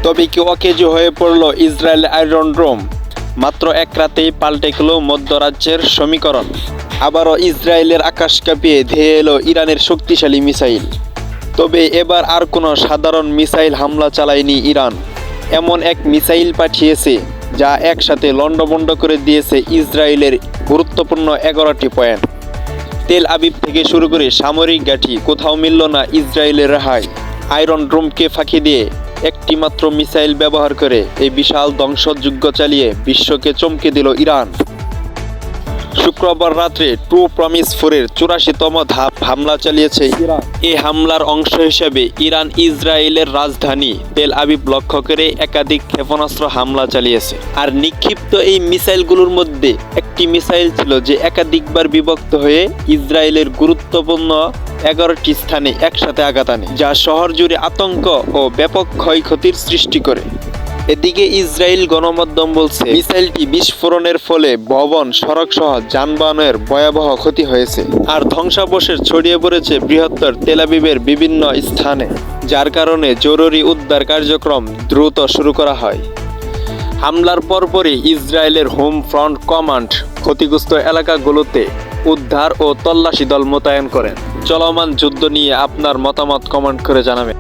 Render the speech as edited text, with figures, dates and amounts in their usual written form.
তবে কি অকেজো হয়ে পড়ল ইসরায়েল আয়রন ডোম? মাত্র এক রাতেই পাল্টে গেল মধ্যরাজ্যের সমীকরণ। আবারও ইসরায়েলের আকাশ কাঁপিয়ে ধেয়ে এলো ইরানের শক্তিশালী মিসাইল। তবে এবার আর কোনো সাধারণ মিসাইল হামলা চালায়নি ইরান। এমন এক মিসাইল পাঠিয়েছে যা একসাথে লণ্ডভণ্ড করে দিয়েছে ইসরায়েলের গুরুত্বপূর্ণ 11টি পয়েন্ট। তেল আবিব থেকে শুরু করে সামরিক ঘাঁটি, কোথাও মিলল না ইসরায়েলের রেহাই। আয়রন ডোমকে ফাঁকি দিয়ে একটি মাত্র মিসাইল ব্যবহার করে এই বিশাল ধ্বংসযজ্ঞ চালিয়ে বিশ্বকে চমকে দিল ইরান। শুক্রবার রাত্রে টু প্রমিস 4-এর 84তম ধাপ হামলা চালিয়েছে ইরান। এই হামলার অংশ হিসেবে ইরান ইসরায়েলের রাজধানী তেল আবিব লক্ষ্য করে একাধিক ক্ষেপণাস্ত্র হামলা চালিয়েছে। আর নিক্ষিপ্ত এই মিসাইলগুলোর মধ্যে একটি মিসাইল ছিল যে একাধিকবার বিভক্ত হয়ে ইসরায়েলের গুরুত্বপূর্ণ 11টি স্থানে একসাথে আঘাত আনে, যা শহর জুড়ে আতঙ্ক ও ব্যাপক ক্ষয়ক্ষতির সৃষ্টি করে। এদিকে ইসরায়েল গণমাধ্যম বলছে মিসাইলটি বিস্ফোরণের ফলে ভবন, সড়ক সহ যানবাহনের ভয়াবহ ক্ষতি হয়েছে। আর ধ্বংসাবশেষ ছড়িয়ে পড়েছে বৃহত্তর তেল আবিবের বিভিন্ন স্থানে, যার কারণে জরুরি উদ্ধার কার্যক্রম দ্রুত শুরু করা হয়। হামলার পরপরই ইসরায়েলের হোম ফ্রন্ট কমান্ড ক্ষতিগ্রস্ত এলাকাগুলোতে উদ্ধার ও তল্লাশি দল মোতায়েন করেন। চলমান যুদ্ধ নিয়ে আপনার মতামত কমেন্ট করে জানাবেন।